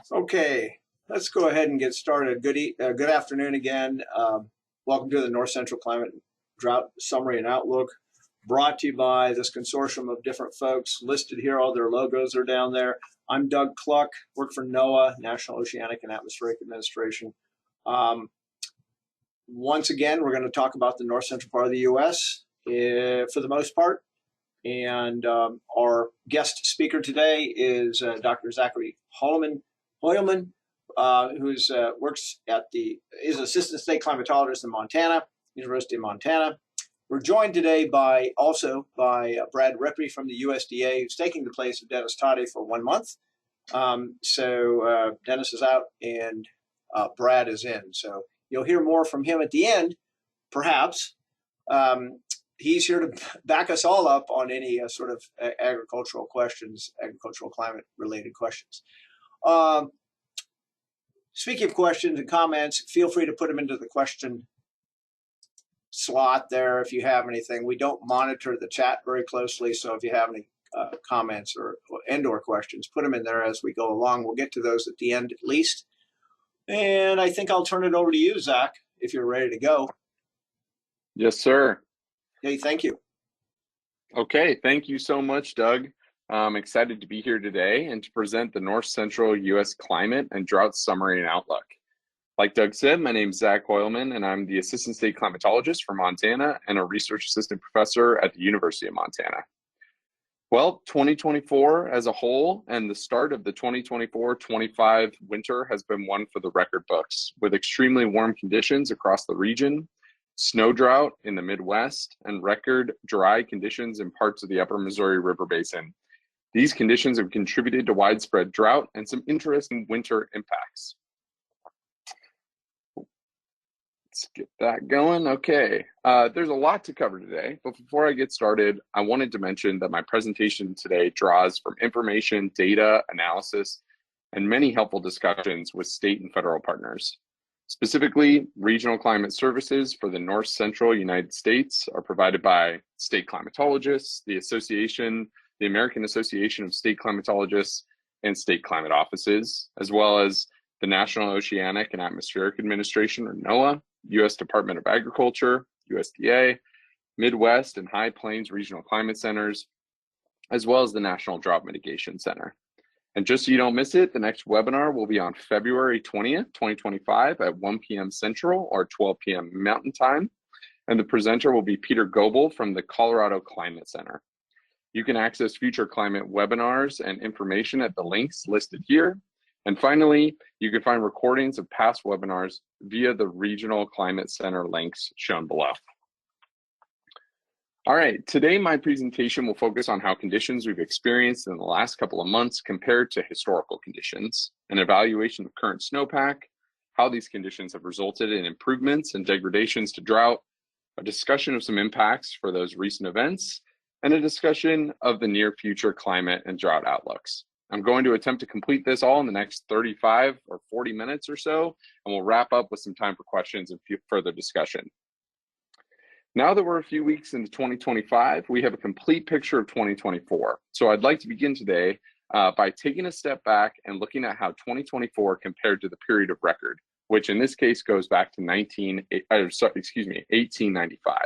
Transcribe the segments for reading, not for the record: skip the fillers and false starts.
Okay, let's go ahead and get started. Good afternoon again. Welcome to the North Central Climate Drought Summary and Outlook, brought to you by this consortium of different folks listed here. All their logos are down there. I'm Doug Cluck, work for NOAA, National Oceanic and Atmospheric Administration. Once again, we're going to talk about the north central part of the U.S. For the most part. And our guest speaker today is Dr. Zachary Hoyleman, who's is assistant state climatologist in Montana, University of Montana. We're joined today by Brad Rippey from the USDA, who's taking the place of Dennis Toddy for 1 month. So Dennis is out and Brad is in. So you'll hear more from him at the end, perhaps. He's here to back us all up on any sort of agricultural climate related questions. Speaking of questions and comments, feel free to put them into the question slot there if you have anything. We don't monitor the chat very closely, so if you have any comments or questions, put them in there as we go along. We'll get to those at the end at least. And I think I'll turn it over to you, Zach, if you're ready to go. Yes, sir. Hey, thank you. Okay, thank you so much, Doug. I'm excited to be here today and to present the North Central U.S. Climate and Drought Summary and Outlook. Like Doug said, my name is Zach Hoyleman, and I'm the Assistant State Climatologist for Montana and a Research Assistant Professor at the University of Montana. Well, 2024 as a whole and the start of the 2024-25 winter has been one for the record books, with extremely warm conditions across the region, snow drought in the Midwest, and record dry conditions in parts of the upper Missouri River Basin. These conditions have contributed to widespread drought and some interesting winter impacts. Let's get that going. Okay, there's a lot to cover today, but before I get started, I wanted to mention that my presentation today draws from information, data, analysis, and many helpful discussions with state and federal partners. Specifically, regional climate services for the North Central United States are provided by state climatologists, the American Association of State Climatologists, and state climate offices, as well as the National Oceanic and Atmospheric Administration, or NOAA, U.S. Department of Agriculture, USDA, Midwest and High Plains Regional Climate Centers, as well as the National Drought Mitigation Center. And just so you don't miss it, the next webinar will be on February 20th, 2025 at 1 p.m. Central or 12 p.m. Mountain Time. And the presenter will be Peter Goebel from the Colorado Climate Center. You can access future climate webinars and information at the links listed here. And finally, you can find recordings of past webinars via the Regional Climate Center links shown below. All right, today my presentation will focus on how conditions we've experienced in the last couple of months compared to historical conditions, an evaluation of current snowpack, how these conditions have resulted in improvements and degradations to drought, a discussion of some impacts for those recent events, and a discussion of the near future climate and drought outlooks. I'm going to attempt to complete this all in the next 35 or 40 minutes or so, and we'll wrap up with some time for questions and further discussion. Now that we're a few weeks into 2025, we have a complete picture of 2024. So I'd like to begin today by taking a step back and looking at how 2024 compared to the period of record, which in this case goes back to 1895.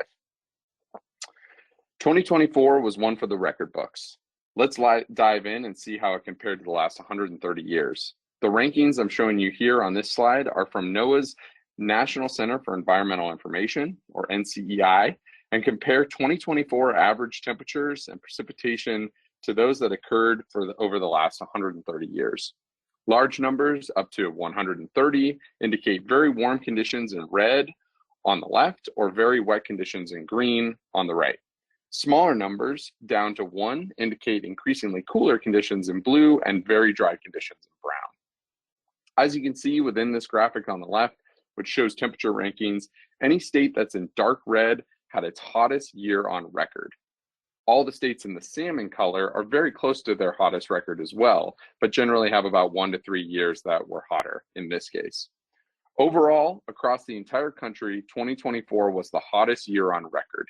2024 was one for the record books. Let's dive in and see how it compared to the last 130 years. The rankings I'm showing you here on this slide are from NOAA's National Center for Environmental Information, or NCEI, and compare 2024 average temperatures and precipitation to those that occurred over the last 130 years. Large numbers up to 130 indicate very warm conditions in red on the left or very wet conditions in green on the right. Smaller numbers down to 1 indicate increasingly cooler conditions in blue and very dry conditions in brown. As you can see within this graphic on the left, which shows temperature rankings, any state that's in dark red had its hottest year on record. All the states in the salmon color are very close to their hottest record as well, but generally have about 1 to 3 years that were hotter in this case. Overall, across the entire country, 2024 was the hottest year on record.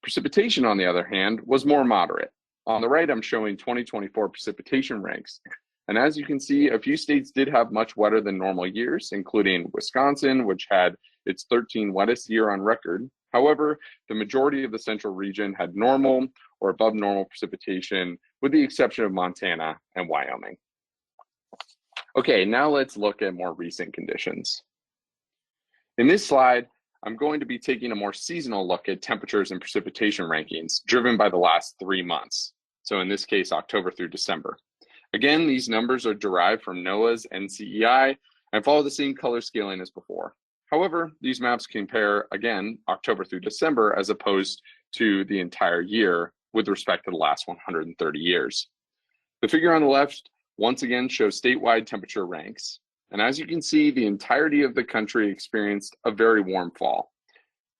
Precipitation, on the other hand, was more moderate. On the right, I'm showing 2024 precipitation ranks. And as you can see, a few states did have much wetter than normal years, including Wisconsin, which had its 13th wettest year on record. However, the majority of the central region had normal or above normal precipitation, with the exception of Montana and Wyoming. Okay, now let's look at more recent conditions. In this slide, I'm going to be taking a more seasonal look at temperatures and precipitation rankings driven by the last 3 months. So in this case, October through December. Again, these numbers are derived from NOAA's NCEI and follow the same color scaling as before. However, these maps compare, again, October through December as opposed to the entire year with respect to the last 130 years. The figure on the left once again shows statewide temperature ranks. And as you can see, the entirety of the country experienced a very warm fall.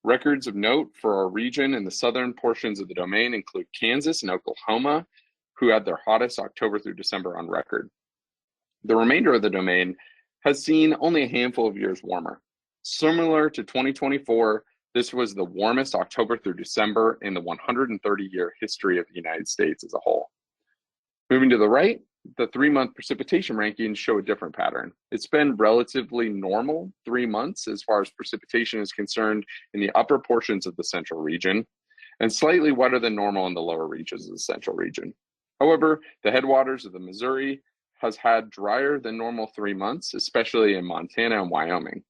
Records of note for our region in the southern portions of the domain include Kansas and Oklahoma, who had their hottest October through December on record. The remainder of the domain has seen only a handful of years warmer. Similar to 2024, this was the warmest October through December in the 130-year history of the United States as a whole. Moving to the right, the 3-month precipitation rankings show a different pattern. It's been relatively normal 3 months as far as precipitation is concerned in the upper portions of the central region, and slightly wetter than normal in the lower reaches of the central region. However, the headwaters of the Missouri has had drier than normal 3 months, especially in Montana and Wyoming.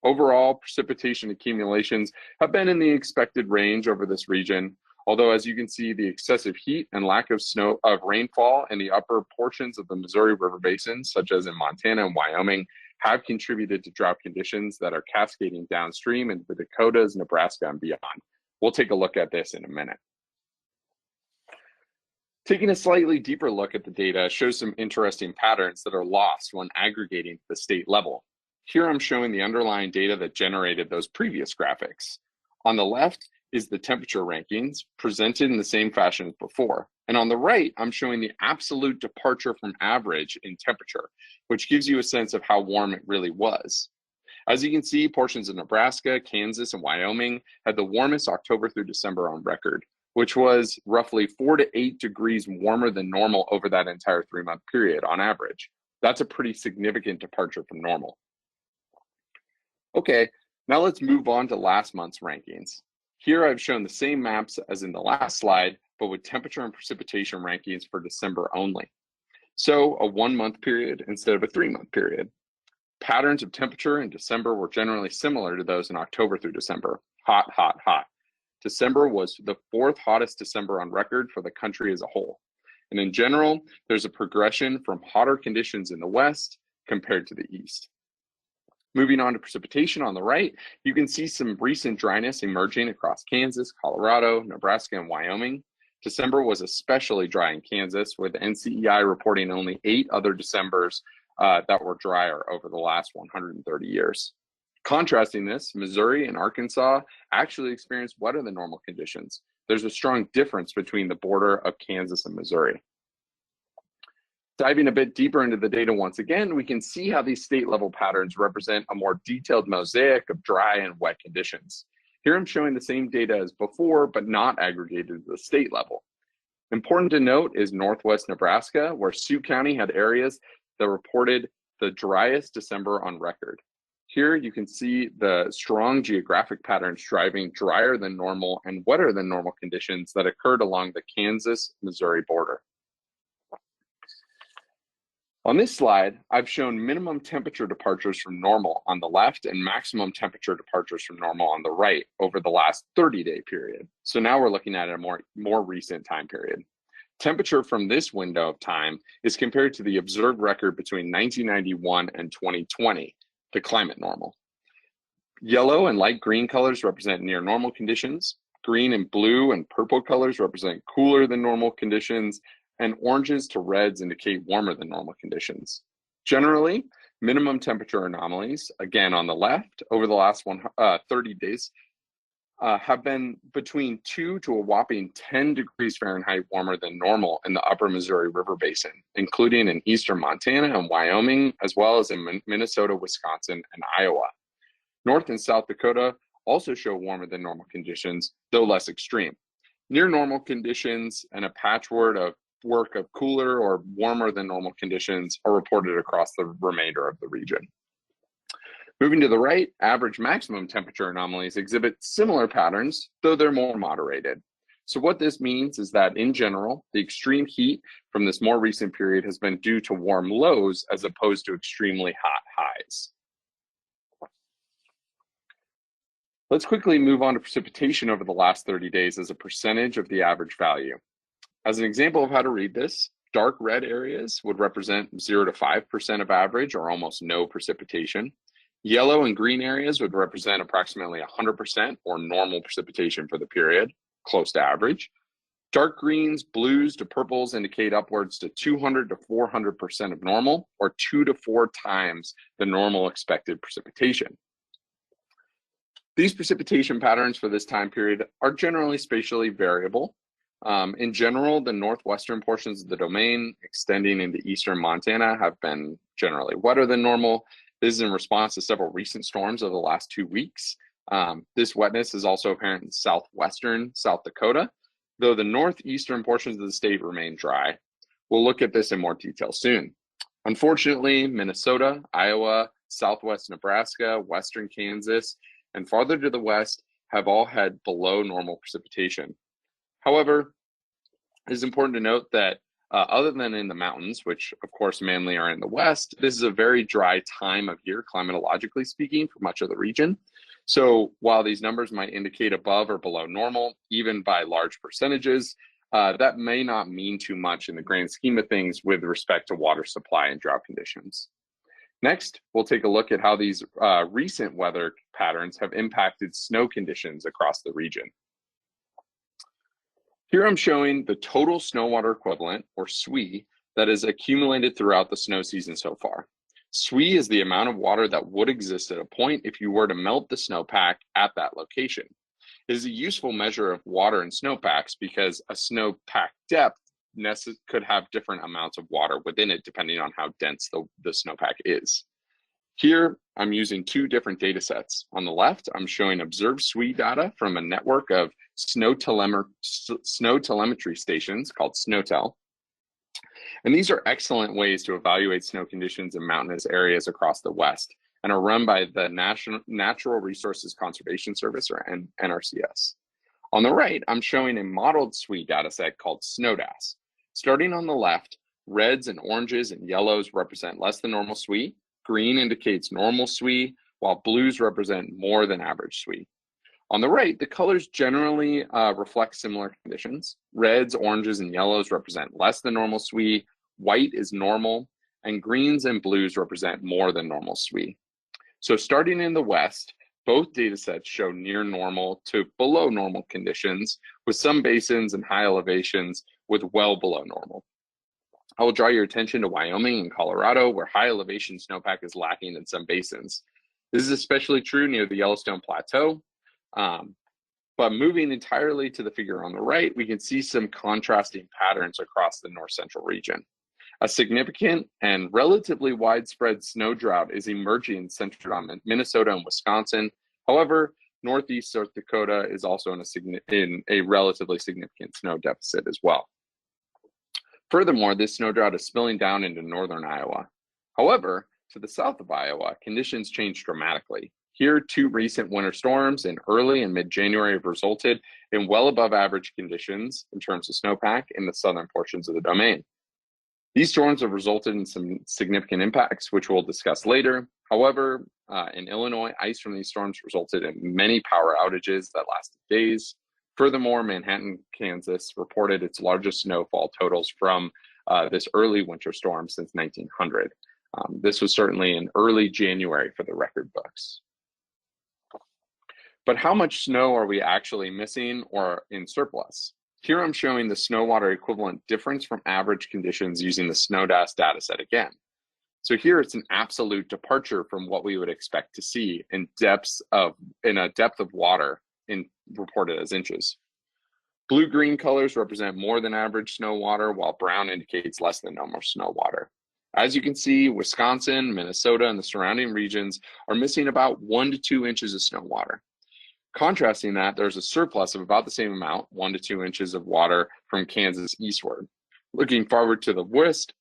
Overall, precipitation accumulations have been in the expected range over this region, although as you can see, the excessive heat and lack of rainfall in the upper portions of the Missouri River Basin, such as in Montana and Wyoming, have contributed to drought conditions that are cascading downstream into the Dakotas, Nebraska, and beyond. We'll take a look at this in a minute. Taking a slightly deeper look at the data shows some interesting patterns that are lost when aggregating at the state level. Here I'm showing the underlying data that generated those previous graphics. On the left is the temperature rankings presented in the same fashion as before. And on the right, I'm showing the absolute departure from average in temperature, which gives you a sense of how warm it really was. As you can see, portions of Nebraska, Kansas, and Wyoming had the warmest October through December on record, which was roughly 4 to 8 degrees warmer than normal over that entire 3-month period on average. That's a pretty significant departure from normal. Okay, now let's move on to last month's rankings. Here I've shown the same maps as in the last slide, but with temperature and precipitation rankings for December only. So a 1-month period instead of a 3-month period. Patterns of temperature in December were generally similar to those in October through December. Hot, hot, hot. December was the 4th hottest December on record for the country as a whole. And in general, there's a progression from hotter conditions in the west compared to the east. Moving on to precipitation on the right, you can see some recent dryness emerging across Kansas, Colorado, Nebraska, and Wyoming. December was especially dry in Kansas, with NCEI reporting only 8 other Decembers that were drier over the last 130 years. Contrasting this, Missouri and Arkansas actually experienced wetter than normal conditions. There's a strong difference between the border of Kansas and Missouri. Diving a bit deeper into the data once again, we can see how these state level patterns represent a more detailed mosaic of dry and wet conditions. Here I'm showing the same data as before, but not aggregated at the state level. Important to note is Northwest Nebraska, where Sioux County had areas that reported the driest December on record. Here you can see the strong geographic patterns driving drier than normal and wetter than normal conditions that occurred along the Kansas-Missouri border. On this slide, I've shown minimum temperature departures from normal on the left and maximum temperature departures from normal on the right over the last 30-day period. So now we're looking at a more recent time period. Temperature from this window of time is compared to the observed record between 1991 and 2020, the climate normal. Yellow and light green colors represent near normal conditions. Green and blue and purple colors represent cooler than normal conditions, and oranges to reds indicate warmer than normal conditions. Generally, minimum temperature anomalies, again on the left, over the last 30 days, have been between 2 to a whopping 10 degrees Fahrenheit warmer than normal in the upper Missouri River Basin, including in eastern Montana and Wyoming, as well as in Minnesota, Wisconsin, and Iowa. North and South Dakota also show warmer than normal conditions, though less extreme. Near normal conditions and a patchwork of work of cooler or warmer than normal conditions are reported across the remainder of the region. Moving to the right, average maximum temperature anomalies exhibit similar patterns, though they're more moderated. So what this means is that in general, the extreme heat from this more recent period has been due to warm lows as opposed to extremely hot highs. Let's quickly move on to precipitation over the last 30 days as a percentage of the average value. As an example of how to read this, dark red areas would represent 0 to 5% of average or almost no precipitation. Yellow and green areas would represent approximately 100% or normal precipitation for the period, close to average. Dark greens, blues to purples indicate upwards to 200 to 400% of normal, or 2 to 4 times the normal expected precipitation. These precipitation patterns for this time period are generally spatially variable. In general, the northwestern portions of the domain extending into eastern Montana have been generally wetter than normal. This is in response to several recent storms over the last 2 weeks. This wetness is also apparent in southwestern South Dakota, though the northeastern portions of the state remain dry. We'll look at this in more detail soon. Unfortunately, Minnesota, Iowa, southwest Nebraska, western Kansas, and farther to the west have all had below normal precipitation. However, it is important to note that other than in the mountains, which of course mainly are in the west, this is a very dry time of year, climatologically speaking, for much of the region. So while these numbers might indicate above or below normal, even by large percentages, that may not mean too much in the grand scheme of things with respect to water supply and drought conditions. Next, we'll take a look at how these recent weather patterns have impacted snow conditions across the region. Here I'm showing the total snow water equivalent, or SWE, that is accumulated throughout the snow season so far. SWE is the amount of water that would exist at a point if you were to melt the snowpack at that location. It is a useful measure of water in snowpacks because a snowpack depth could have different amounts of water within it depending on how dense the snowpack is. Here, I'm using 2 different data sets. On the left, I'm showing observed SWE data from a network of snow telemetry stations called SNOTEL. And these are excellent ways to evaluate snow conditions in mountainous areas across the West and are run by the Natural Resources Conservation Service, or NRCS. On the right, I'm showing a modeled SWE data set called SNODAS. Starting on the left, reds and oranges and yellows represent less than normal SWE. Green indicates normal SWE, while blues represent more than average SWE. On the right, the colors generally reflect similar conditions. Reds, oranges, and yellows represent less than normal SWE, white is normal, and greens and blues represent more than normal SWE. So starting in the west, both data sets show near normal to below normal conditions, with some basins and high elevations with well below normal. I will draw your attention to Wyoming and Colorado, where high elevation snowpack is lacking in some basins. This is especially true near the Yellowstone Plateau. But moving entirely to the figure on the right, we can see some contrasting patterns across the north central region. A significant and relatively widespread snow drought is emerging centered on Minnesota and Wisconsin. However, northeast South Dakota is also in a relatively significant snow deficit as well. Furthermore, this snow drought is spilling down into northern Iowa. However, to the south of Iowa, conditions changed dramatically. Here, 2 recent winter storms in early and mid-January have resulted in well above average conditions in terms of snowpack in the southern portions of the domain. These storms have resulted in some significant impacts, which we'll discuss later. However, in Illinois, ice from these storms resulted in many power outages that lasted days. Furthermore, Manhattan, Kansas reported its largest snowfall totals from this early winter storm since 1900. This was certainly in early January for the record books. But how much snow are we actually missing or in surplus? Here I'm showing the snow water equivalent difference from average conditions using the SNODAS dataset again. So here it's an absolute departure from what we would expect to see in a depth of water reported as inches. Blue-green colors represent more than average snow water, while brown indicates less than normal snow water. As you can see, Wisconsin, Minnesota, and the surrounding regions are missing about 1 to 2 inches of snow water. Contrasting that, there's a surplus of about the same amount, 1 to 2 inches of water from Kansas eastward. Looking forward to the west,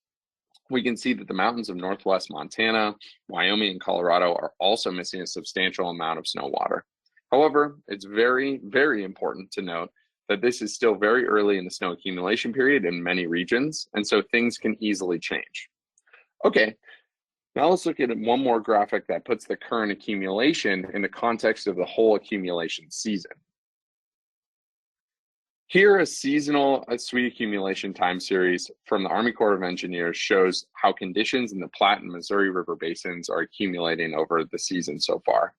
we can see that the mountains of northwest Montana, Wyoming, and Colorado are also missing a substantial amount of snow water. However, it's very, very important to note that this is still very early in the snow accumulation period in many regions, and so things can easily change. Okay, now let's look at one more graphic that puts the current accumulation in the context of the whole accumulation season. Here, a seasonal sweet accumulation time series from the Army Corps of Engineers shows how conditions in the Platte and Missouri River basins are accumulating over the season so far.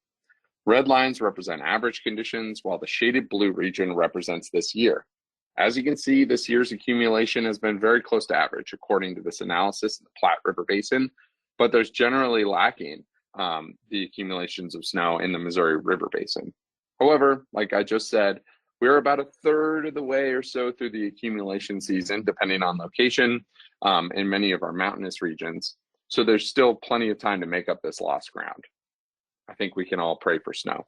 Red lines represent average conditions, while the shaded blue region represents this year. As you can see, this year's accumulation has been very close to average, according to this analysis in the Platte River Basin, but there's generally lacking the accumulations of snow in the Missouri River Basin. However, like I just said, we're about a third of the way or so through the accumulation season, depending on location, in many of our mountainous regions. So there's still plenty of time to make up this lost ground. I think we can all pray for snow.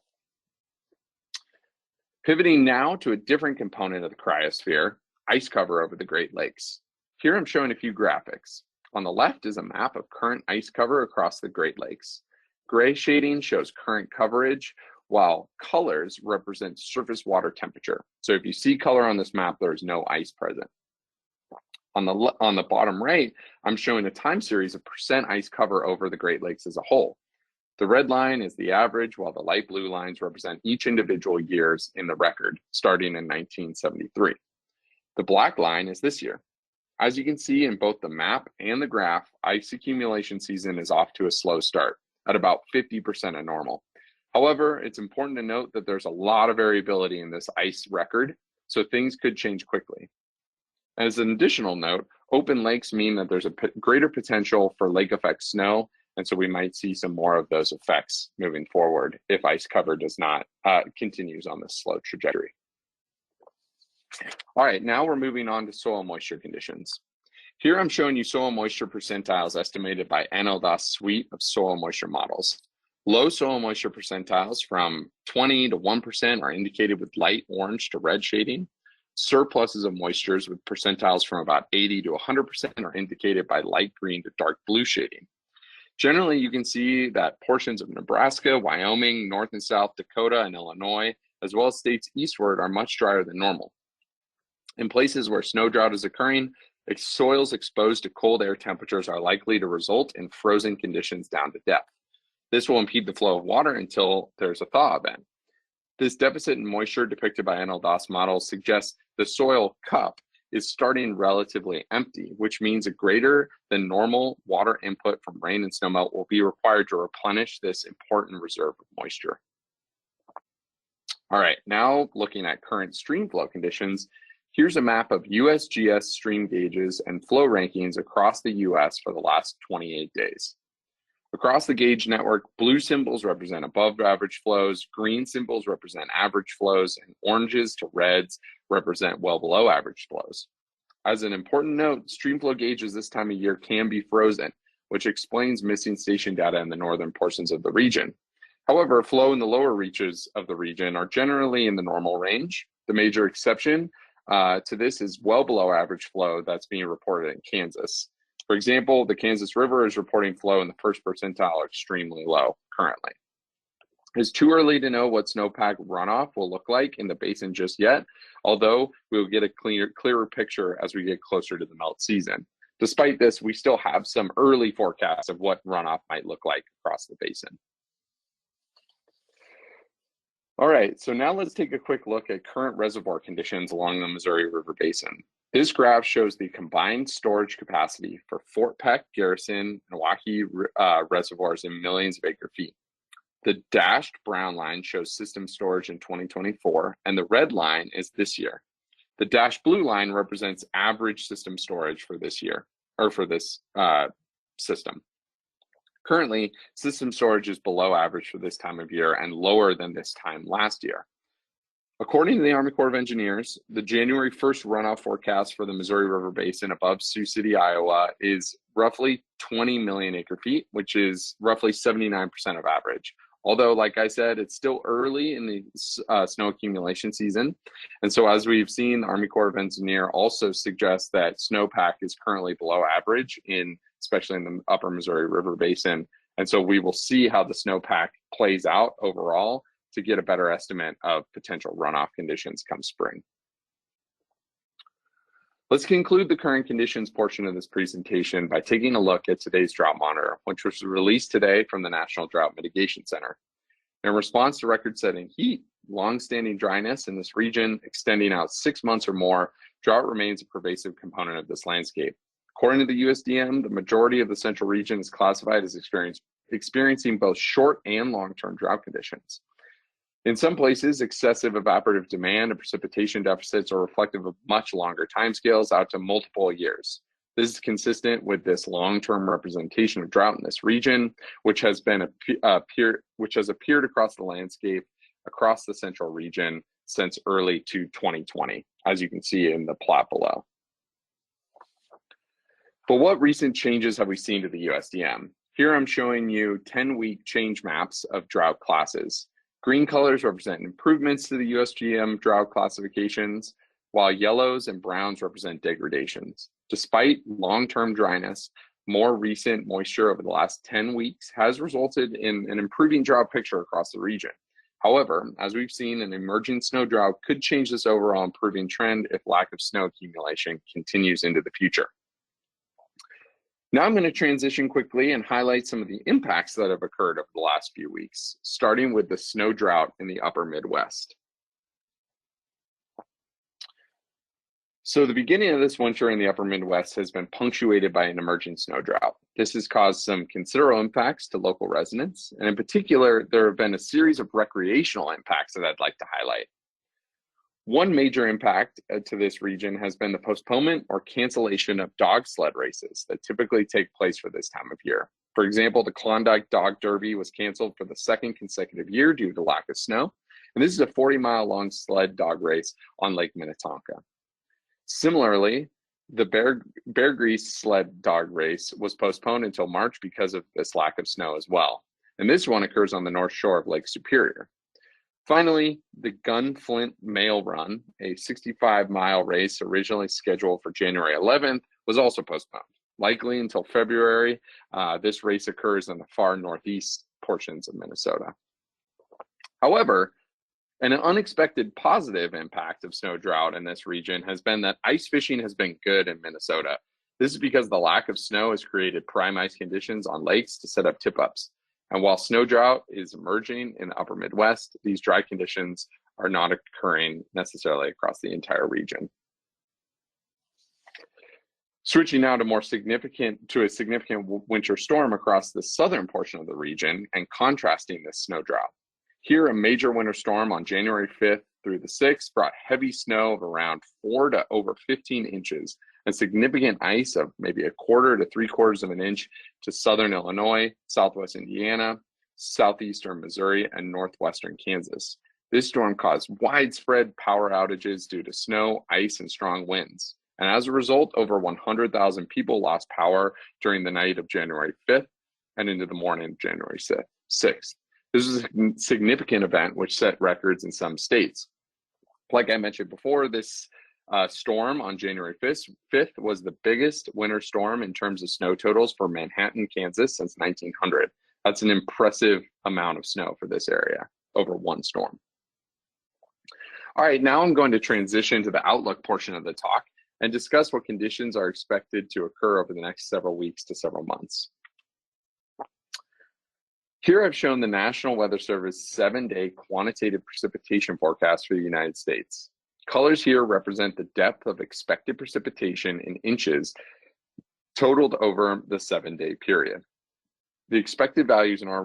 Pivoting now to a different component of the cryosphere, ice cover over the Great Lakes. Here I'm showing a few graphics. On the left is a map of current ice cover across the Great Lakes. Gray shading shows current coverage, while colors represent surface water temperature. So if you see color on this map, there is no ice present. On the bottom right, I'm showing a time series of percent ice cover over the Great Lakes as a whole. The red line is the average, while the light blue lines represent each individual years in the record, starting in 1973. The black line is this year. As you can see in both the map and the graph, ice accumulation season is off to a slow start, at about 50% of normal. However, it's important to note that there's a lot of variability in this ice record, so things could change quickly. As an additional note, open lakes mean that there's a greater potential for lake effect snow, and so we might see some more of those effects moving forward if ice cover does not continues on this slow trajectory. All right, now we're moving on to soil moisture conditions. Here I'm showing you soil moisture percentiles estimated by NLDOS suite of soil moisture models. Low soil moisture percentiles from 20 to 1% are indicated with light orange to red shading. Surpluses of moistures with percentiles from about 80 to 100% are indicated by light green to dark blue shading. Generally, you can see that portions of Nebraska, Wyoming, North and South Dakota, and Illinois, as well as states eastward, are much drier than normal. In places where snow drought is occurring, soils exposed to cold air temperatures are likely to result in frozen conditions down to depth. This will impede the flow of water until there's a thaw event. This deficit in moisture depicted by NLDOS models suggests the soil cup is starting relatively empty, which means a greater than normal water input from rain and snowmelt will be required to replenish this important reserve of moisture. All right, now looking at current stream flow conditions, here's a map of USGS stream gauges and flow rankings across the US for the last 28 days. Across the gauge network, blue symbols represent above average flows, green symbols represent average flows, and oranges to reds represent well below average flows. As an important note, stream flow gauges this time of year can be frozen, which explains missing station data in the northern portions of the region. However, flow in the lower reaches of the region are generally in the normal range. The major exception to this is well below average flow that's being reported in Kansas. For example, the Kansas River is reporting flow in the first percentile extremely low currently. It's too early to know what snowpack runoff will look like in the basin just yet, although we will get a clearer picture as we get closer to the melt season. Despite this, we still have some early forecasts of what runoff might look like across the basin. All right, so now let's take a quick look at current reservoir conditions along the Missouri River Basin. This graph shows the combined storage capacity for Fort Peck, Garrison, and Milwaukee reservoirs in millions of acre feet. The dashed brown line shows system storage in 2024, and the red line is this year. The dashed blue line represents average system storage for this year, or for this system. Currently, system storage is below average for this time of year and lower than this time last year. According to the Army Corps of Engineers, the January 1st runoff forecast for the Missouri River Basin above Sioux City, Iowa is roughly 20 million acre feet, which is roughly 79% of average, Although, like I said, it's still early in the snow accumulation season. And so as we've seen, the Army Corps of Engineers also suggests that snowpack is currently below average, especially in the upper Missouri River Basin. And so we will see how the snowpack plays out overall to get a better estimate of potential runoff conditions come spring. Let's conclude the current conditions portion of this presentation by taking a look at today's drought monitor, which was released today from the National Drought Mitigation Center. In response to record-setting heat, long-standing dryness in this region extending out 6 months or more, drought remains a pervasive component of this landscape. According to the USDM, the majority of the central region is classified as experiencing both short and long-term drought conditions. In some places, excessive evaporative demand and precipitation deficits are reflective of much longer timescales out to multiple years. This is consistent with this long-term representation of drought in this region, which has appeared across the landscape across the central region since early to 2020, as you can see in the plot below. But what recent changes have we seen to the USDM? Here I'm showing you 10-week change maps of drought classes. Green colors represent improvements to the USGM drought classifications, while yellows and browns represent degradations. Despite long-term dryness, more recent moisture over the last 10 weeks has resulted in an improving drought picture across the region. However, as we've seen, an emerging snow drought could change this overall improving trend if lack of snow accumulation continues into the future. Now I'm going to transition quickly and highlight some of the impacts that have occurred over the last few weeks, starting with the snow drought in the upper Midwest. So the beginning of this winter in the upper Midwest has been punctuated by an emerging snow drought. This has caused some considerable impacts to local residents, and in particular, there have been a series of recreational impacts that I'd like to highlight. One major impact to this region has been the postponement or cancellation of dog sled races that typically take place for this time of year. For example, the Klondike Dog Derby was canceled for the second consecutive year due to lack of snow. And this is a 40-mile-long sled dog race on Lake Minnetonka. Similarly, the Bear Grease sled dog race was postponed until March because of this lack of snow as well. And this one occurs on the north shore of Lake Superior. Finally, the Gunflint Mail Run, a 65-mile race originally scheduled for January 11th, was also postponed, likely until February. This race occurs in the far northeast portions of Minnesota. However, an unexpected positive impact of snow drought in this region has been that ice fishing has been good in Minnesota. This is because the lack of snow has created prime ice conditions on lakes to set up tip-ups. And while snow drought is emerging in the upper Midwest, these dry conditions are not occurring necessarily across the entire region. Switching now to a significant winter storm across the southern portion of the region and contrasting this snow drought. Here, a major winter storm on January 5th through the 6th brought heavy snow of around 4 to over 15 inches and significant ice of maybe 1/4 to 3/4 of an inch to southern Illinois, southwest Indiana, southeastern Missouri, and northwestern Kansas. This storm caused widespread power outages due to snow, ice, and strong winds. And as a result, over 100,000 people lost power during the night of January 5th and into the morning of January 6th. This is a significant event which set records in some states. Like I mentioned before, this storm on January 5th was the biggest winter storm in terms of snow totals for Manhattan, Kansas since 1900. That's an impressive amount of snow for this area over one storm. All right, now I'm going to transition to the outlook portion of the talk and discuss what conditions are expected to occur over the next several weeks to several months. Here I've shown the National Weather Service 7-day quantitative precipitation forecast for the United States. Colors here represent the depth of expected precipitation in inches totaled over the 7-day period. The expected values in our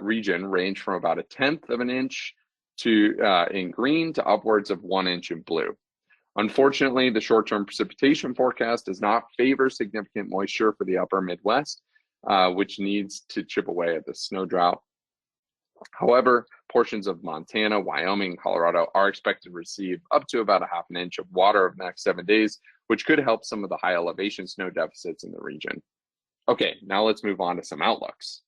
region range from about 1/10 of an inch in green to upwards of 1 inch in blue. Unfortunately, the short-term precipitation forecast does not favor significant moisture for the upper Midwest, which needs to chip away at the snow drought. However, portions of Montana, Wyoming, and Colorado are expected to receive up to about 1/2 inch of water over the next 7 days, which could help some of the high elevation snow deficits in the region. Okay, now let's move on to some outlooks.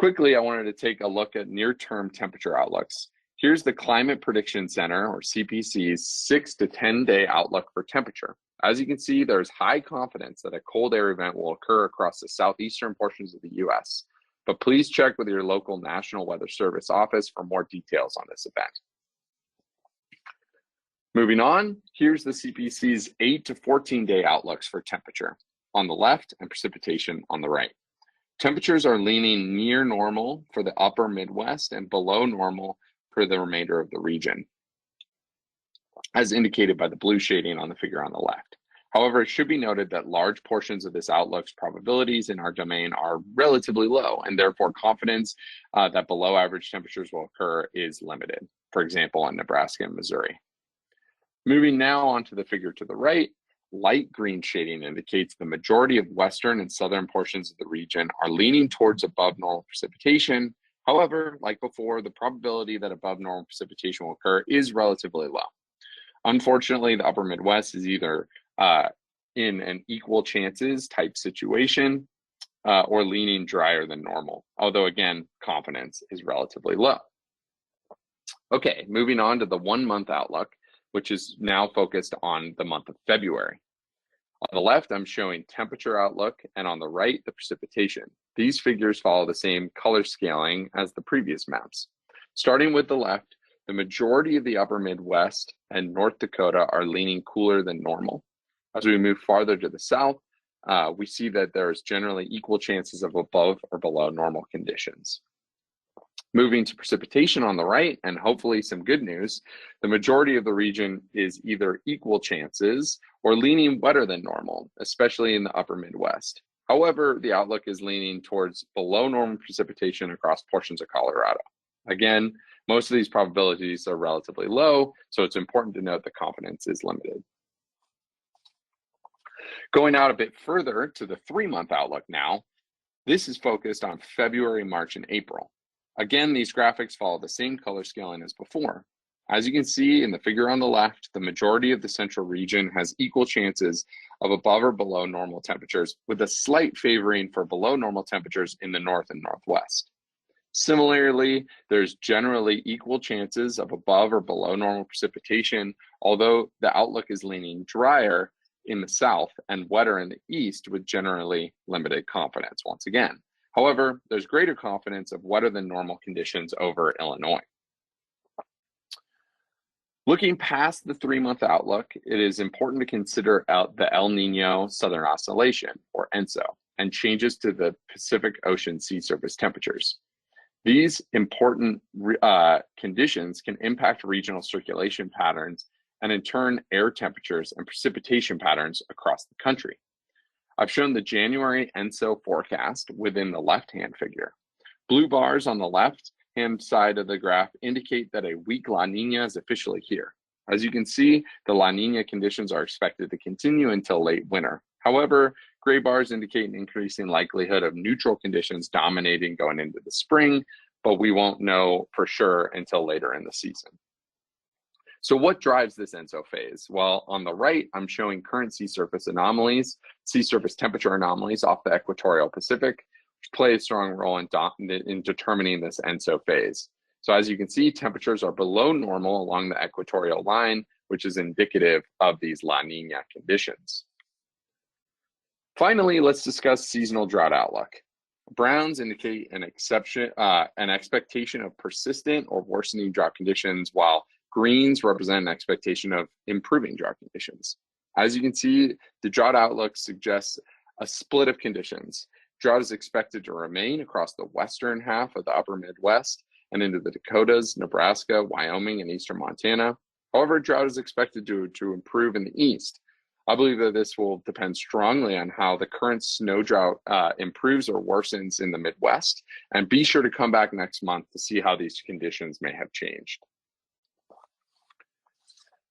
Quickly, I wanted to take a look at near-term temperature outlooks. Here's the Climate Prediction Center, or CPC's 6 to 10 day outlook for temperature. As you can see, there's high confidence that a cold air event will occur across the southeastern portions of the US, but please check with your local National Weather Service office for more details on this event. Moving on, here's the CPC's 8 to 14 day outlooks for temperature on the left and precipitation on the right. Temperatures are leaning near normal for the upper Midwest and below normal for the remainder of the region, as indicated by the blue shading on the figure on the left. However, it should be noted that large portions of this outlook's probabilities in our domain are relatively low, and therefore confidence that below average temperatures will occur is limited, for example, in Nebraska and Missouri. Moving now on to the figure to the right, light green shading indicates the majority of western and southern portions of the region are leaning towards above normal precipitation. However, like before, the probability that above normal precipitation will occur is relatively low. Unfortunately, the upper Midwest is either in an equal chances type situation or leaning drier than normal, although again, confidence is relatively low. Okay, moving on to the 1 month outlook, which is now focused on the month of February. On the left, I'm showing temperature outlook, and on the right, the precipitation. These figures follow the same color scaling as the previous maps. Starting with the left, the majority of the upper Midwest and North Dakota are leaning cooler than normal. As we move farther to the south, we see that there's generally equal chances of above or below normal conditions. Moving to precipitation on the right, and hopefully some good news, the majority of the region is either equal chances or leaning wetter than normal, especially in the upper Midwest. However, the outlook is leaning towards below normal precipitation across portions of Colorado. Again, most of these probabilities are relatively low, so it's important to note the confidence is limited. Going out a bit further to the 3 month outlook now, this is focused on February, March, and April. Again, these graphics follow the same color scaling as before. As you can see in the figure on the left, the majority of the central region has equal chances of above or below normal temperatures, with a slight favoring for below normal temperatures in the north and northwest. Similarly, there's generally equal chances of above or below normal precipitation, although the outlook is leaning drier in the south and wetter in the east with generally limited confidence once again. However, there's greater confidence of wetter than normal conditions over Illinois. Looking past the 3 month outlook, it is important to consider the El Niño Southern Oscillation, or ENSO, and changes to the Pacific Ocean sea surface temperatures. These important conditions can impact regional circulation patterns and in turn air temperatures and precipitation patterns across the country. I've shown the January ENSO forecast within the left-hand figure. Blue bars on the left-hand side of the graph indicate that a weak La Niña is officially here. As you can see, the La Niña conditions are expected to continue until late winter. However, gray bars indicate an increasing likelihood of neutral conditions dominating going into the spring, but we won't know for sure until later in the season. So what drives this ENSO phase? Well, on the right, I'm showing current sea surface anomalies, sea surface temperature anomalies off the equatorial Pacific, which play a strong role in determining this ENSO phase. So as you can see, temperatures are below normal along the equatorial line, which is indicative of these La Niña conditions. Finally, let's discuss seasonal drought outlook. Browns indicate an expectation of persistent or worsening drought conditions, while greens represent an expectation of improving drought conditions. As you can see, the drought outlook suggests a split of conditions. Drought is expected to remain across the western half of the upper Midwest and into the Dakotas, Nebraska, Wyoming, and eastern Montana. However, drought is expected to improve in the east. I believe that this will depend strongly on how the current snow drought improves or worsens in the Midwest. And be sure to come back next month to see how these conditions may have changed.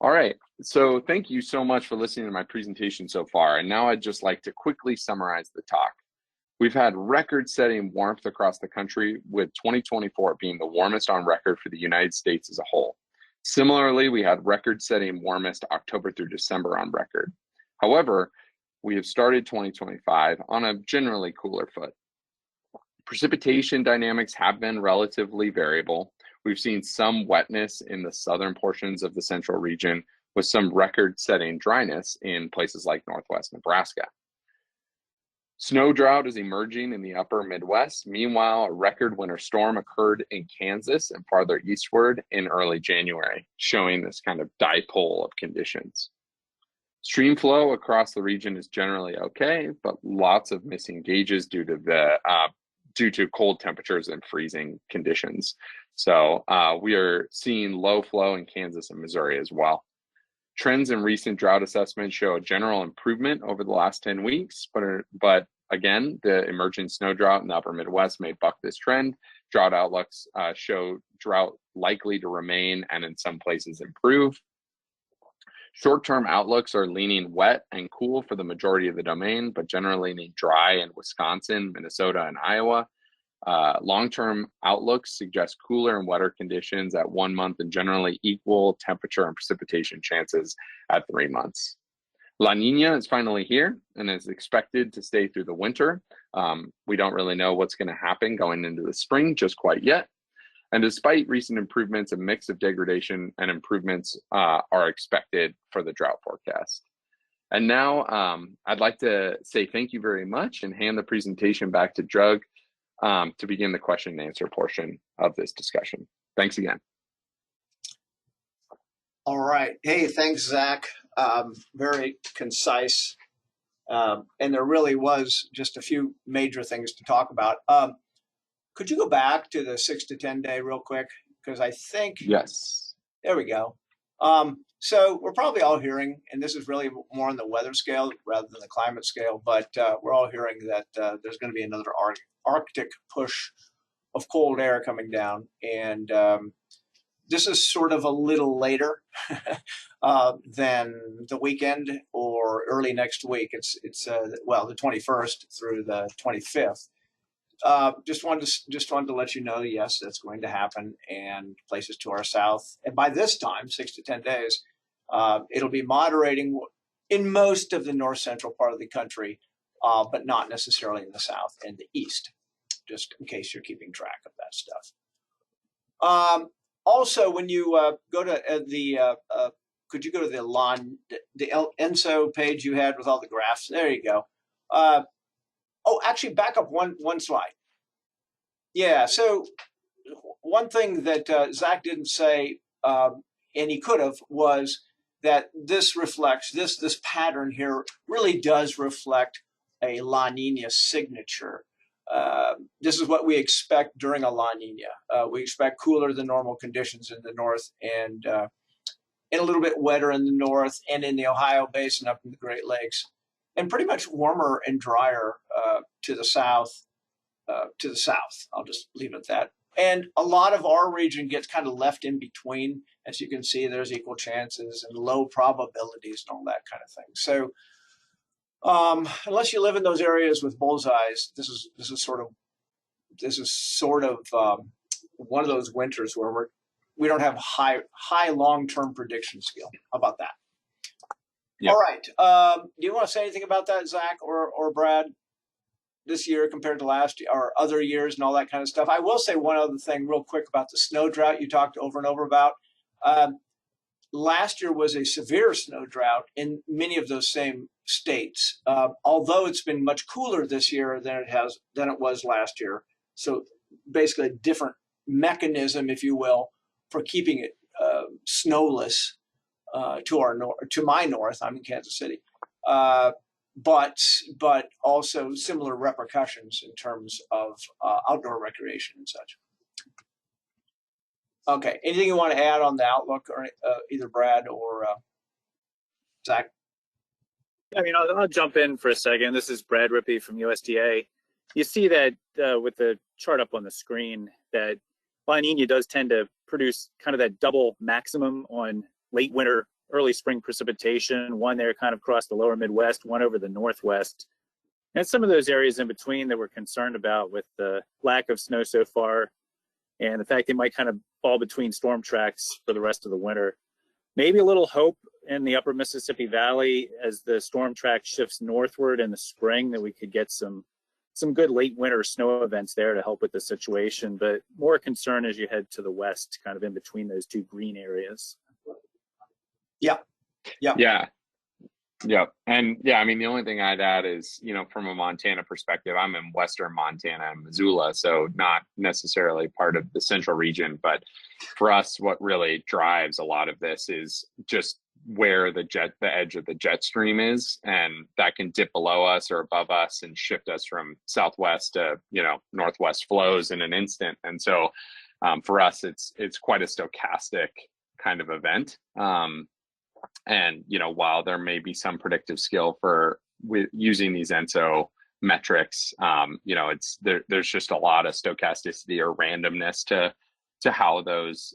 All right, so thank you so much for listening to my presentation so far. And now I'd just like to quickly summarize the talk. We've had record-setting warmth across the country, with 2024 being the warmest on record for the United States as a whole. Similarly, we had record-setting warmest October through December on record. However, we have started 2025 on a generally cooler foot. Precipitation dynamics have been relatively variable. We've seen some wetness in the southern portions of the central region with some record-setting dryness in places like northwest Nebraska. Snow drought is emerging in the upper Midwest. Meanwhile, a record winter storm occurred in Kansas and farther eastward in early January, showing this kind of dipole of conditions. Stream flow across the region is generally okay, but lots of missing gauges due to cold temperatures and freezing conditions. So we are seeing low flow in Kansas and Missouri as well. Trends in recent drought assessments show a general improvement over the last 10 weeks, but again, the emerging snow drought in the upper Midwest may buck this trend. Drought outlooks show drought likely to remain and in some places improve. Short-term outlooks are leaning wet and cool for the majority of the domain, but generally leaning dry in Wisconsin, Minnesota, and Iowa. Long-term outlooks suggest cooler and wetter conditions at 1 month and generally equal temperature and precipitation chances at 3 months. La Niña is finally here and is expected to stay through the winter. We don't really know what's going to happen going into the spring just quite yet. And despite recent improvements, a mix of degradation and improvements are expected for the drought forecast. And now I'd like to say thank you very much and hand the presentation back to Doug to begin the question and answer portion of this discussion. Thanks again. All right. Hey, thanks, Zach. Very concise. And there really was just a few major things to talk about. Could you go back to the 6 to 10 day real quick? Because I think, yes, there we go. So we're probably all hearing, and this is really more on the weather scale rather than the climate scale, but we're all hearing that there's going to be another Arctic push of cold air coming down. And this is sort of a little later than the weekend or early next week. It's well, the 21st through the 25th. Just wanted to let you know, yes, that's going to happen, and places to our south. And by this time, 6 to 10 days, it'll be moderating in most of the north central part of the country, but not necessarily in the south and the east, just in case you're keeping track of that stuff. Also, when you go to could you go to the ENSO page you had with all the graphs? There you go. Oh, actually, back up one slide. Yeah, so one thing that Zach didn't say, and he could have, was that this reflects, this pattern here really does reflect a La Niña signature. This is what we expect during a La Niña. We expect cooler than normal conditions in the north and a little bit wetter in the north and in the Ohio Basin up in the Great Lakes, and pretty much warmer and drier to the south. I'll just leave it at that. And a lot of our region gets kind of left in between. As you can see, there's equal chances and low probabilities and all that kind of thing. So unless you live in those areas with bullseyes, this is sort of one of those winters where we don't have high long-term prediction skill. How about that? Yep. All right. Do you want to say anything about that, Zach or Brad, this year compared to last year or other years and all that kind of stuff? I will say one other thing real quick about the snow drought you talked over and over about. Last year was a severe snow drought in many of those same states, although it's been much cooler this year than it was last year. So basically a different mechanism, if you will, for keeping it snowless to my north. I'm in Kansas City, but also similar repercussions in terms of outdoor recreation and such. Okay, anything you want to add on the outlook, or either Brad or Zach? I mean, I'll jump in for a second. This is Brad Rippey from USDA. You see that with the chart up on the screen that La Niña does tend to produce kind of that double maximum on late winter, early spring precipitation, one there kind of across the lower Midwest, one over the Northwest. And some of those areas in between that we're concerned about with the lack of snow so far and the fact they might kind of fall between storm tracks for the rest of the winter. Maybe a little hope in the upper Mississippi Valley as the storm track shifts northward in the spring that we could get some some good late winter snow events there to help with the situation, but more concern as you head to the west, kind of in between those two green areas. Yeah. And yeah, I mean, the only thing I'd add is, from a Montana perspective, I'm in Western Montana and Missoula, so not necessarily part of the central region. But for us, what really drives a lot of this is just where the edge of the jet stream is, and that can dip below us or above us and shift us from southwest to, northwest flows in an instant. And so for us, it's quite a stochastic kind of event. And, while there may be some predictive skill with using these ENSO metrics, there's just a lot of stochasticity or randomness to how those,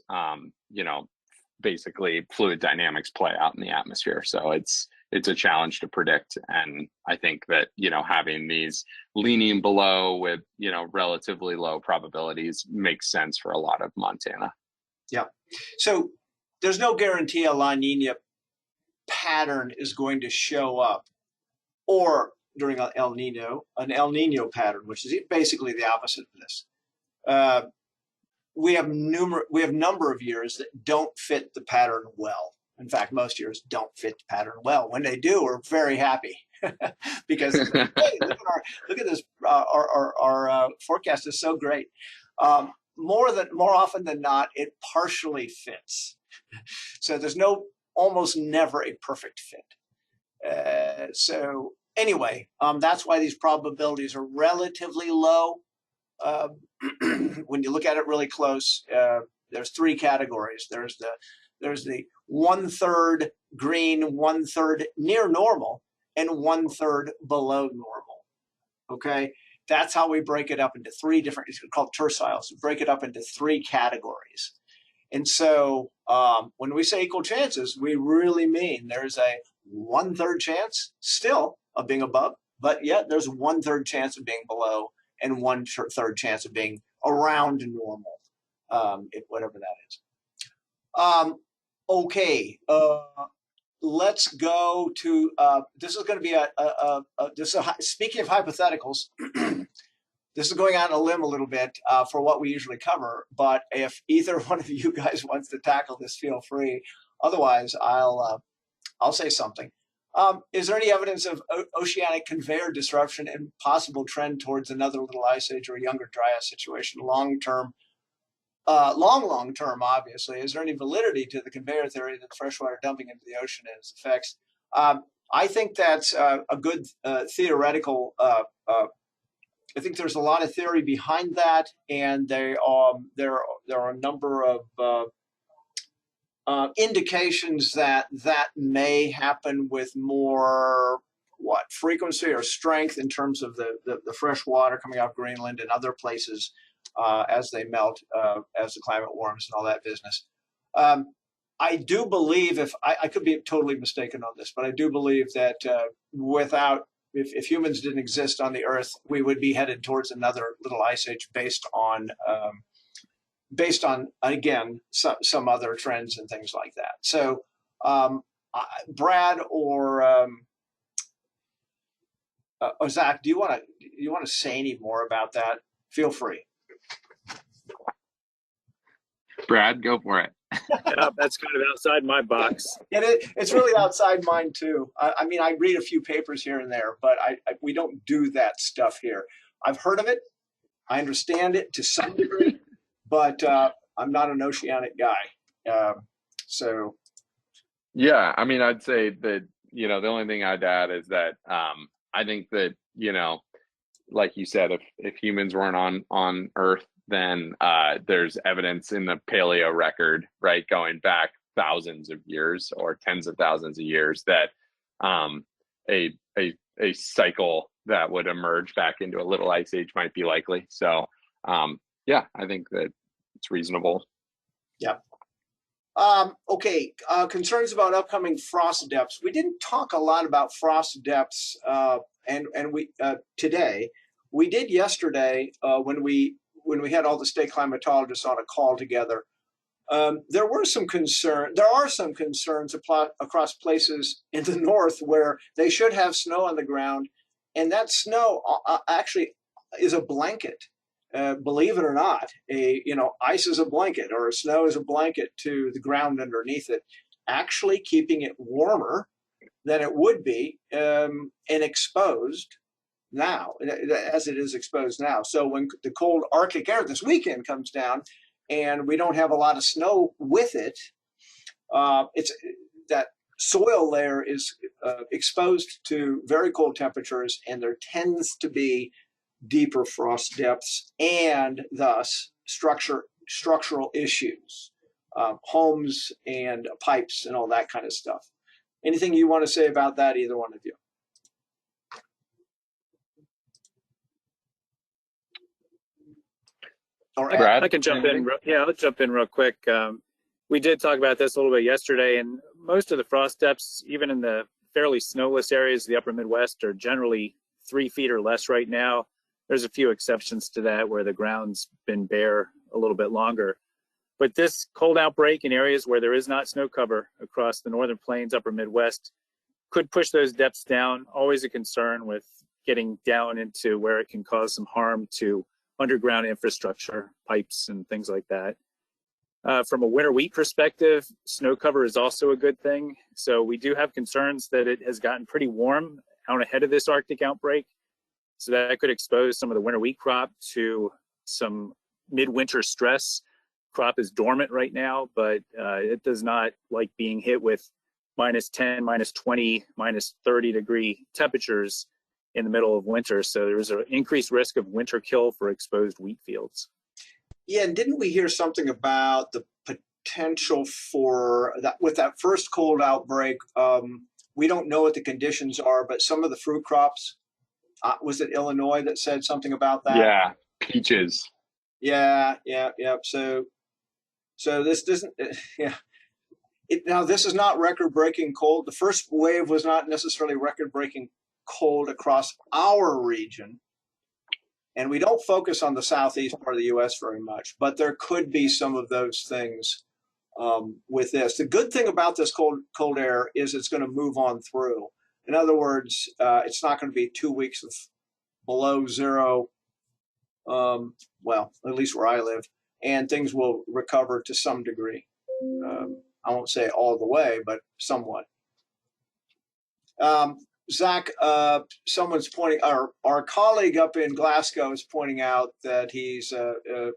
basically fluid dynamics play out in the atmosphere. So it's a challenge to predict. And I think that, having these leaning below with, relatively low probabilities makes sense for a lot of Montana. Yeah. So there's no guarantee a La Nina pattern is going to show up, or during an El Nino pattern, which is basically the opposite of this. We have number of years that don't fit the pattern well. In fact, most years don't fit the pattern well. When they do, we're very happy because hey, look at this. Our forecast is so great. More often than not, it partially fits. So there's almost never a perfect fit. So anyway, that's why these probabilities are relatively low. When you look at it really close, there's three categories. There's the 1/3 green, 1/3 near normal, and 1/3 below normal. Okay, that's how we break it up into three different. It's called terciles. We break it up into three categories. And so when we say equal chances, we really mean there's a 1/3 chance still of being above, but yet there's 1/3 chance of being below and 1/3 chance of being around normal, whatever that is. Okay, let's go to, this is going to be speaking of hypotheticals, this is going out on a limb a little bit for what we usually cover, but if either one of you guys wants to tackle this, feel free. Otherwise, I'll say something. Is there any evidence of oceanic conveyor disruption and possible trend towards another little ice age or a younger dryas situation long term? Long term, obviously. Is there any validity to the conveyor theory that freshwater dumping into the ocean and its effects? I think that's a good theoretical. I think there's a lot of theory behind that, and there are a number of indications that may happen with more frequency or strength in terms of the fresh water coming out of Greenland and other places as they melt, as the climate warms and all that business. I do believe, I could be totally mistaken on this, but I do believe that if humans didn't exist on the Earth, we would be headed towards another little ice age based on again some other trends and things like that. So Brad or Zach, do you want to say any more about that? Feel free. Brad, go for it. Yeah, that's kind of outside my box. It's really outside mine too. I mean, I read a few papers here and there, but we don't do that stuff here. I've heard of it. I understand it to some degree, but I'm not an oceanic guy. So. Yeah, I mean, I'd say that, the only thing I'd add is that I think that, like you said, if humans weren't on Earth, then there's evidence in the paleo record, right, going back thousands of years or tens of thousands of years, that a cycle that would emerge back into a little ice age might be likely. So yeah, I think that it's reasonable. Yeah. Okay. Concerns about upcoming frost depths. We didn't talk a lot about frost depths, and we today. We did yesterday when we had all the state climatologists on a call together. There are some concerns across places in the north where they should have snow on the ground, and that snow actually is a blanket. Believe it or not, ice is a blanket, or snow is a blanket to the ground underneath it, actually keeping it warmer than it would be and exposed now, as it is exposed now. So when the cold Arctic air this weekend comes down and we don't have a lot of snow with it, it's that soil layer is exposed to very cold temperatures, and there tends to be deeper frost depths and thus structural issues, homes and pipes and all that kind of stuff. Anything you want to say about that, either one of you? All right. Brad? I can jump in. Yeah, I'll jump in real quick. We did talk about this a little bit yesterday, and most of the frost depths, even in the fairly snowless areas of the upper Midwest, are generally 3 feet or less right now. There's a few exceptions to that where the ground's been bare a little bit longer. But this cold outbreak in areas where there is not snow cover across the northern plains, upper Midwest, could push those depths down. Always a concern with getting down into where it can cause some harm to underground infrastructure, pipes, and things like that. From a winter wheat perspective, snow cover is also a good thing. So we do have concerns that it has gotten pretty warm out ahead of this Arctic outbreak. So that could expose some of the winter wheat crop to some midwinter stress. Crop is dormant right now, but it does not like being hit with -10, -20, -30 degree temperatures in the middle of winter. So there's an increased risk of winter kill for exposed wheat fields. Yeah, and didn't we hear something about the potential for that with that first cold outbreak? We don't know what the conditions are, but some of the fruit crops, was it Illinois that said something about that? Yeah, peaches. Yeah. So this doesn't, yeah. Now, this is not record-breaking cold. The first wave was not necessarily record-breaking cold across our region. And we don't focus on the southeast part of the U.S. very much, but there could be some of those things with this. The good thing about this cold air is it's going to move on through. In other words, it's not going to be 2 weeks of below zero, well, at least where I live, and things will recover to some degree. I won't say all the way, but somewhat. Zach, someone's pointing, our colleague up in Glasgow is pointing out that he's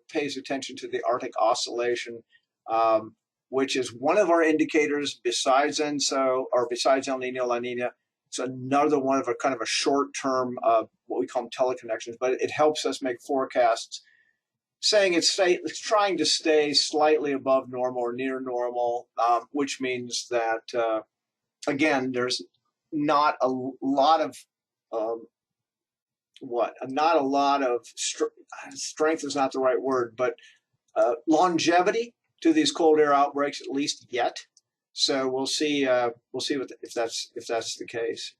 pays attention to the Arctic Oscillation, which is one of our indicators besides ENSO, or besides El Niño, La Niña. It's another one of a kind of a short-term, what we call them teleconnections, but it helps us make forecasts saying it's trying to stay slightly above normal or near normal, which means that, again, there's not a lot of strength is not the right word, but longevity to these cold air outbreaks, at least yet. So we'll see if that's the case.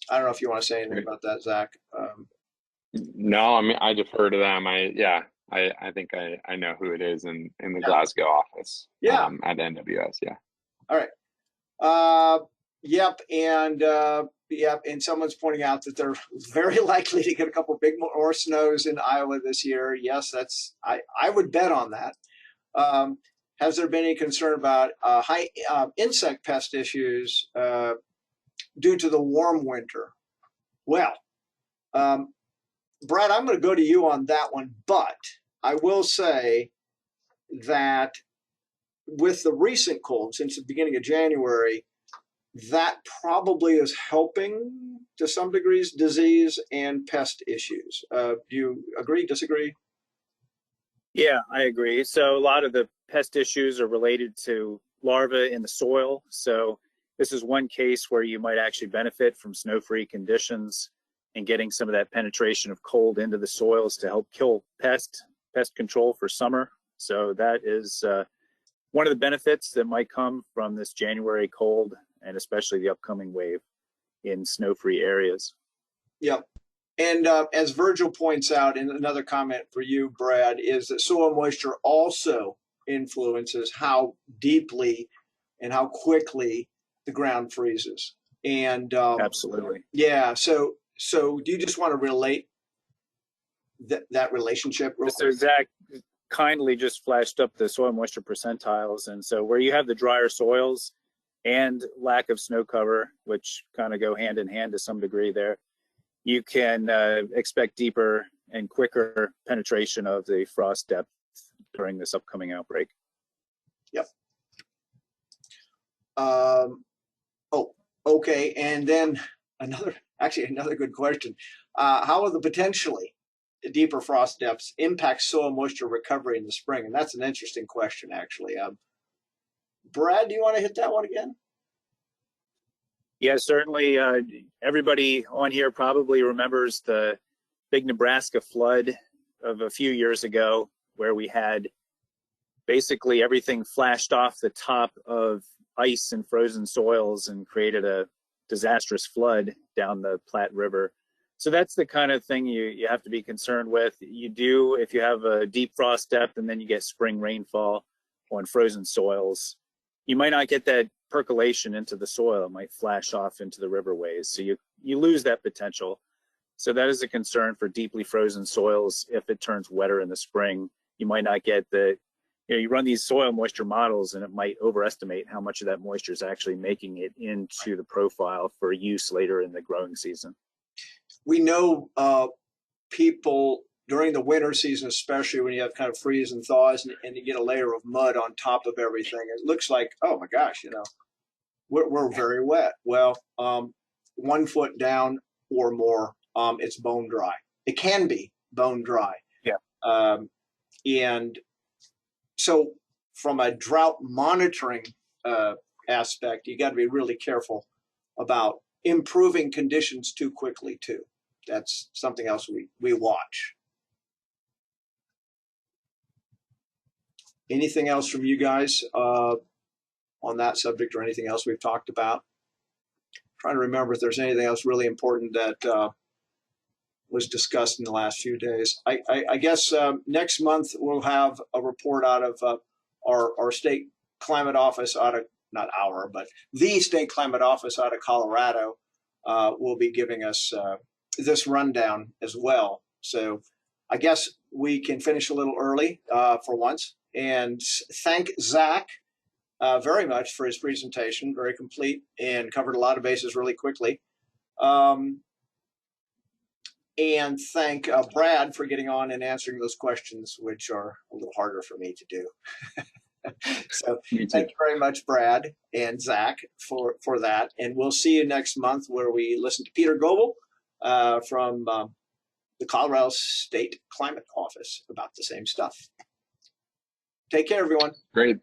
I don't know if you want to say anything about that, Zach. No, I mean, I defer to them. I think I know who it is in the Glasgow office. Yeah. At NWS. Yeah. All right. Yep. And someone's pointing out that they're very likely to get a couple big more snows in Iowa this year. Yes, I would bet on that. Has there been any concern about high insect pest issues due to the warm winter? Well, Brad, I'm going to go to you on that one, but I will say that with the recent cold since the beginning of January, that probably is helping to some degrees disease and pest issues. Do you agree, disagree? Yeah, I agree. So a lot of the pest issues are related to larvae in the soil. So this is one case where you might actually benefit from snow-free conditions and getting some of that penetration of cold into the soils to help kill pest control for summer. So that is one of the benefits that might come from this January cold, and especially the upcoming wave in snow-free areas. Yep. And as Virgil points out in another comment for you, Brad, is that soil moisture also influences how deeply and how quickly the ground freezes. And absolutely. Yeah. So do you just want to relate that relationship real So quick? Zach kindly just flashed up the soil moisture percentiles. And so where you have the drier soils and lack of snow cover, which kind of go hand in hand to some degree there, you can expect deeper and quicker penetration of the frost depth during this upcoming outbreak. Yep. Oh, okay. And then another good question. How will the potentially deeper frost depths impact soil moisture recovery in the spring? And that's an interesting question, actually. Brad, do you want to hit that one again? Yeah, certainly. Everybody on here probably remembers the big Nebraska flood of a few years ago, where we had basically everything flashed off the top of ice and frozen soils and created a disastrous flood down the Platte River. So that's the kind of thing you have to be concerned with. You do, if you have a deep frost depth and then you get spring rainfall on frozen soils, you might not get that percolation into the soil. It might flash off into the riverways. So you lose that potential. So that is a concern for deeply frozen soils. If it turns wetter in the spring, you might not get you run these soil moisture models and it might overestimate how much of that moisture is actually making it into the profile for use later in the growing season. We know people during the winter season, especially when you have kind of freeze and thaws and you get a layer of mud on top of everything, it looks like, oh my gosh, we're very wet. Well, 1 foot down or more, it's bone dry. It can be bone dry. Yeah. And so from a drought monitoring aspect, you got to be really careful about improving conditions too quickly too. That's something else we watch. Anything else from you guys on that subject, or anything else we've talked about? Trying to remember if there's anything else really important that was discussed in the last few days. I guess next month we'll have a report out of our state climate office out of, not our, but the state climate office out of Colorado will be giving us this rundown as well. So I guess we can finish a little early for once, and thank Zach very much for his presentation, very complete and covered a lot of bases really quickly. And thank Brad for getting on and answering those questions, which are a little harder for me to do. So thank you very much, Brad and Zach, for that. And we'll see you next month, where we listen to Peter Goebel from the Colorado State Climate Office about the same stuff. Take care, everyone. Great.